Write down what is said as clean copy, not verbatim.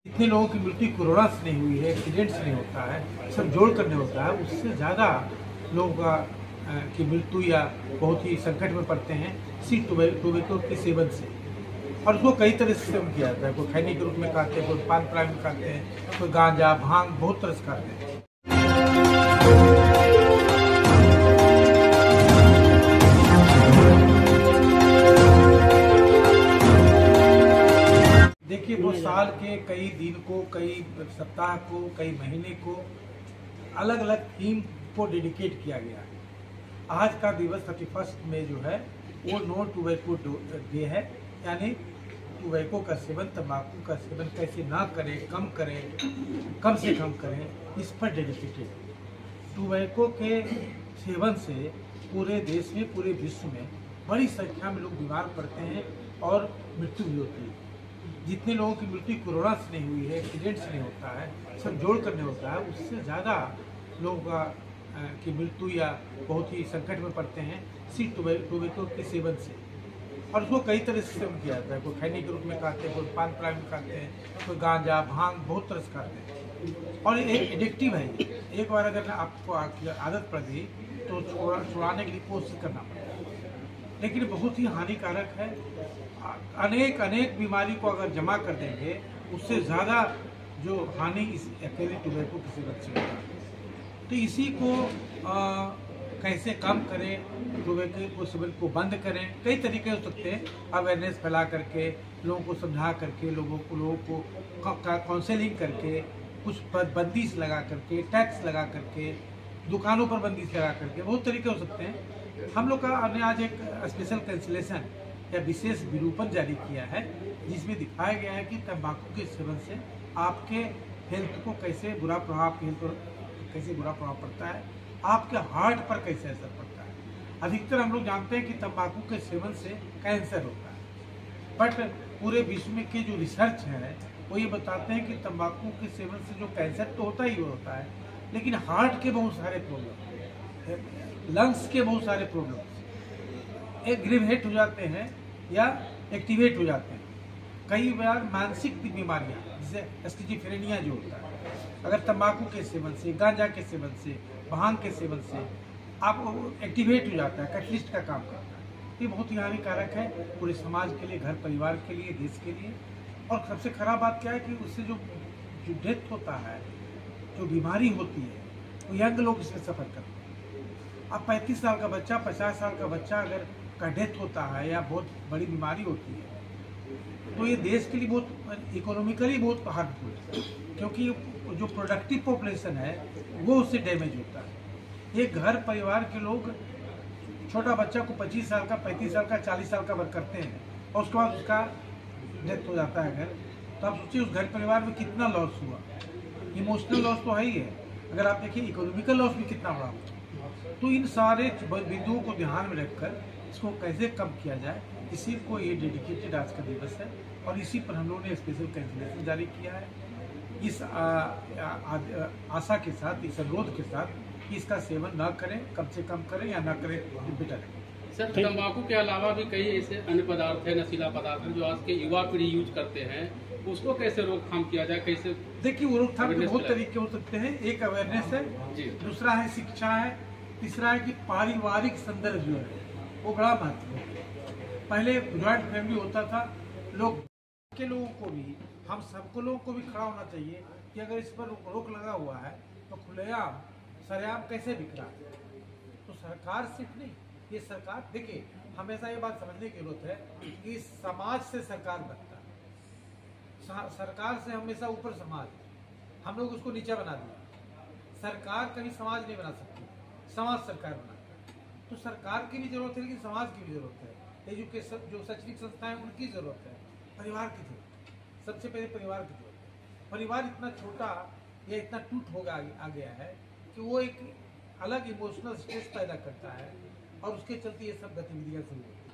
जितने लोगों की मृत्यु कोरोना से नहीं हुई है, एक्सीडेंट से नहीं होता है, सब जोड़ करने होता है, उससे ज़्यादा लोगों का की मृत्यु या बहुत ही संकट में पड़ते हैं इसी टोबैको के सेवन से। और उसको कई तरह से सेवन किया जाता है, कोई खैनी के रूप में खाते हैं, कोई पान पराग में खाते हैं, कोई गांजा भांग बहुत तरह से खाते हैं। देखिए, वो साल के कई दिन को, कई सप्ताह को, कई महीने को अलग अलग थीम को डेडिकेट किया गया है। आज का दिवस 31 में जो है वो नो टोबैको डे है, यानी टोबैको का सेवन, तंबाकू का सेवन कैसे ना करें, कम से कम करें, इस पर डेडिकेटेड। टोबैको के सेवन से पूरे देश में, पूरे विश्व में बड़ी संख्या में लोग बीमार पड़ते हैं और मृत्यु भी होती है। जितने लोगों की मृत्यु कोरोना से नहीं हुई है, एक्सीडेंट से नहीं होता है, सब जोड़ करने होता है, उससे ज़्यादा लोगों का की मृत्यु या बहुत ही संकट में पड़ते हैं इसी टोबैको के सेवन से। और उसको कई तरह से सेवन किया जाता है, कोई खैनी के रूप में खाते हैं, कोई पान पराग में खाते हैं, कोई गांजा भांग बहुत तरह से खाते हैं। और ये एडिक्टिव है, एक बार अगर आपको आदत पड़ गई तो छुड़ाने के लिए कोशिश करना पड़ता है, लेकिन बहुत ही हानिकारक है। अनेक बीमारी को अगर जमा कर देंगे, उससे ज़्यादा जो हानि इस अकेले टोबैको के सेवन से होता है। तो इसी को कैसे कम करें, टोबैको सेवन को बंद करें, कई तरीके हो सकते हैं। अवेयरनेस फैला करके, लोगों को समझा करके, लोगों को काउंसलिंग करके, कुछ बंदिश लगा करके, टैक्स लगा करके, दुकानों पर बंदिश लगा करके, बहुत तरीके हो सकते हैं। हम लोग का हमने आज एक स्पेशल कैंसिलेशन या विशेष विरूपण जारी किया है, जिसमें दिखाया गया है कि तंबाकू के सेवन से आपके हेल्थ को कैसे बुरा प्रभाव पड़ता है, आपके हार्ट पर कैसे असर पड़ता है। अधिकतर हम लोग जानते हैं कि तंबाकू के सेवन से कैंसर होता है, बट पूरे विश्व में के जो रिसर्च है वो ये बताते हैं कि तंबाकू के सेवन से जो कैंसर तो होता ही होता है, लेकिन हार्ट के बहुत सारे प्रॉब्लम, लंग्स के बहुत सारे प्रॉब्लम एग्रीवेट हो जाते हैं या एक्टिवेट हो जाते हैं। कई बार मानसिक बीमारियां जैसे स्किज़ोफ्रेनिया जो होता है, अगर तंबाकू के सेवन से, गांजा के सेवन से, भांग के सेवन से आप एक्टिवेट हो जाता है, कैटलिस्ट का काम करता है। ये बहुत ही हानिकारक है पूरे समाज के लिए, घर परिवार के लिए, देश के लिए। और सबसे खराब बात क्या है कि उससे जो डेथ होता है, जो बीमारी होती है, वो यंग लोग इसमें सफ़र करते हैं। अब 35 साल का बच्चा, 50 साल का बच्चा अगर का डेथ होता है या बहुत बड़ी बीमारी होती है, तो ये देश के लिए बहुत इकोनॉमिकली बहुत हार्मफुल है, क्योंकि जो प्रोडक्टिव पॉपुलेशन है वो उससे डैमेज होता है। ये घर परिवार के लोग छोटा बच्चा को 25 साल का, 35 साल का, 40 साल का वर्क करते हैं और उसके बाद उसका डेथ हो जाता है अगर, तो आप सोचिए उस घर परिवार में कितना लॉस हुआ। इमोशनल लॉस तो है ही है, अगर आप देखिए इकोनॉमिकल लॉस भी कितना बड़ा हुआ। तो इन सारे बिंदुओं को ध्यान में रखकर इसको कैसे कम किया जाए, इसी को ये डेडिकेटेड आज का दिवस है और इसी पर हम लोगों ने स्पेशल कैंसिलेशन जारी किया है, इस आशा के साथ, इस अनुरोध के साथ कि इसका सेवन ना करें, कम से कम करें या ना करें तो बेटर है। सर, तंबाकू के अलावा भी कई ऐसे अन्य पदार्थ है, नशीला पदार्थ है जो आज के युवा पीढ़ी यूज करते हैं, उसको कैसे रोकथाम किया जाए, कैसे? देखिए, रोकथाम के बहुत तरीके हो सकते हैं। एक अवेयरनेस है, दूसरा है शिक्षा है, तीसरा है कि पारिवारिक संदर्भ जो है वो बड़ा महत्वपूर्ण है। पहले जॉइंट फैमिली होता था, लोगों को भी, हम सबको लोगों को भी खड़ा होना चाहिए कि अगर इस पर रोक लगा हुआ है तो खुलेआम सरेआम कैसे बिक रहा है। तो सरकार सिर्फ नहीं, ये सरकार, देखिए हमेशा ये बात समझने की जरूरत है कि समाज से सरकार बनता है, सरकार से हमेशा ऊपर समाज, हम लोग उसको नीचे बना दिया। सरकार कभी समाज नहीं बना सकती, समाज सरकार बनाता है। तो सरकार की भी जरूरत है, लेकिन समाज की भी जरूरत है। एजुकेशन जो शैक्षणिक संस्थाएं उनकी जरूरत है, परिवार की जरूरत है, सबसे पहले परिवार की जरूरत है। परिवार इतना छोटा या इतना टूट हो आ गया है कि वो एक अलग इमोशनल स्ट्रेस पैदा करता है और उसके चलते ये सब गतिविधियां शुरू होती हैं।